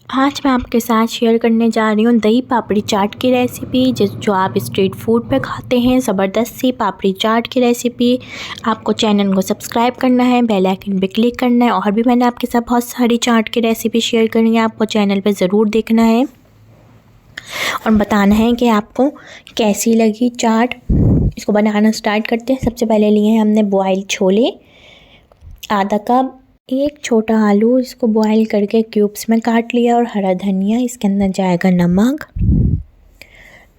आज मैं आपके साथ शेयर करने जा रही हूँ दही पापड़ी चाट की रेसिपी, जो आप स्ट्रीट फूड पे खाते हैं। ज़बरदस्त सी पापड़ी चाट की रेसिपी। आपको चैनल को सब्सक्राइब करना है, बेल आइकन पे क्लिक करना है। और भी मैंने आपके साथ बहुत सारी चाट की रेसिपी शेयर करनी है, आपको चैनल पे ज़रूर देखना है और बताना है कि आपको कैसी लगी चाट। इसको बनाना स्टार्ट करते हैं। सबसे पहले लिए हैं हमने बॉयल छोले आधा कप, एक छोटा आलू, इसको बॉईल करके क्यूब्स में काट लिया, और हरा धनिया। इसके अंदर जाएगा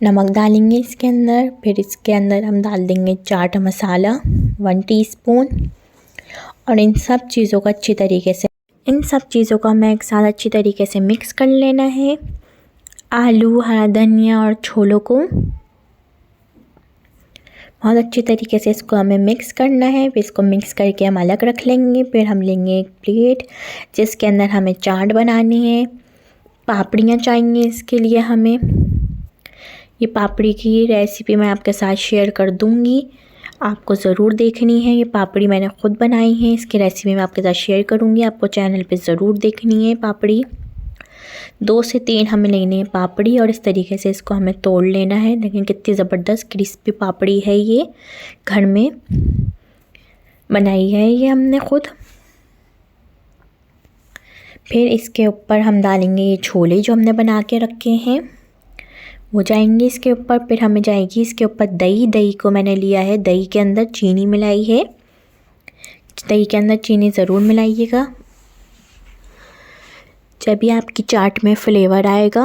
नमक डालेंगे इसके अंदर। फिर इसके अंदर हम डाल देंगे चाट मसाला 1 टीस्पून। और इन सब चीज़ों को हमें एक साथ अच्छी तरीके से मिक्स कर लेना है। आलू, हरा धनिया और छोलों को बहुत अच्छी तरीके से इसको हमें मिक्स करना है। फिर इसको मिक्स करके हम अलग रख लेंगे। फिर हम लेंगे एक प्लेट जिसके अंदर हमें चाट बनानी है। पापड़ियाँ चाहिए इसके लिए हमें। ये पापड़ी की रेसिपी मैं आपके साथ शेयर कर दूँगी, आपको ज़रूर देखनी है। ये पापड़ी मैंने ख़ुद बनाई है, इसकी रेसिपी मैं आपके साथ शेयर करूँगी, आपको चैनल पे ज़रूर देखनी है। पापड़ी 2 से 3 हमें लेनी है पापड़ी, और इस तरीके से इसको हमें तोड़ लेना है। लेकिन कितनी ज़बरदस्त क्रिस्पी पापड़ी है, ये घर में बनाई है ये हमने ख़ुद। फिर इसके ऊपर हम डालेंगे ये छोले जो हमने बना के रखे हैं, वो जाएंगे इसके ऊपर। फिर हमें जाएगी इसके ऊपर दही को मैंने लिया है, दही के अंदर चीनी मिलाई है। दही के अंदर चीनी ज़रूर मिलाइएगा, जब भी आपकी चाट में फ्लेवर आएगा।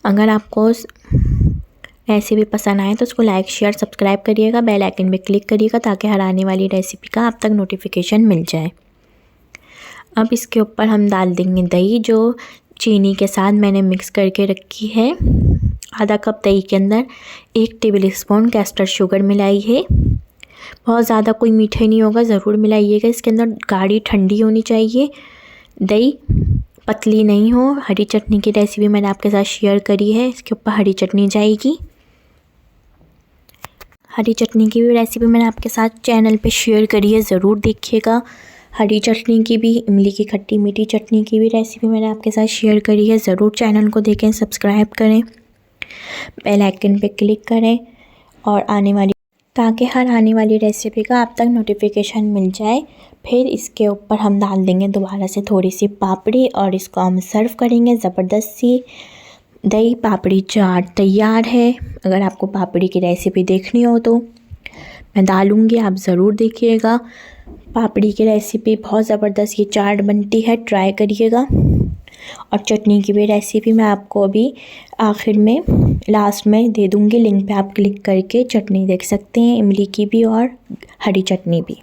अगर आपको रेसिपी पसंद आए तो उसको लाइक शेयर सब्सक्राइब करिएगा, बेल आइकन पे क्लिक करिएगा ताकि हर आने वाली रेसिपी का आप तक नोटिफिकेशन मिल जाए। अब इसके ऊपर हम डाल देंगे दही जो चीनी के साथ मैंने मिक्स करके रखी है। आधा कप दही के अंदर 1 टेबलस्पून कैस्टर शुगर मिलाई है। बहुत ज़्यादा कोई मीठा नहीं होगा, ज़रूर मिलाइएगा। इसके अंदर गाढ़ी ठंडी होनी चाहिए, दही पतली नहीं हो। हरी चटनी की रेसिपी मैंने आपके साथ शेयर करी है, इसके ऊपर हरी चटनी जाएगी। हरी चटनी की भी रेसिपी मैंने आपके साथ चैनल पे शेयर करी है, ज़रूर देखिएगा। हरी चटनी की भी, इमली की खट्टी मीठी चटनी की भी रेसिपी मैंने आपके साथ शेयर करी है, ज़रूर चैनल को देखें, सब्सक्राइब करें, बेल आइकन पे क्लिक करें और ताकि हर आने वाली रेसिपी का आप तक नोटिफिकेशन मिल जाए। फिर इसके ऊपर हम डाल देंगे दोबारा से थोड़ी सी पापड़ी, और इसको हम सर्व करेंगे। ज़बरदस्त सी दही पापड़ी चाट तैयार है। अगर आपको पापड़ी की रेसिपी देखनी हो तो मैं डालूँगी, आप ज़रूर देखिएगा। पापड़ी की रेसिपी बहुत ज़बरदस्त ये चाट बनती है, ट्राई करिएगा। और चटनी की भी रेसिपी मैं आपको अभी आखिर में लास्ट में दे दूँगी, लिंक पे आप क्लिक करके चटनी देख सकते हैं, इमली की भी और हरी चटनी भी।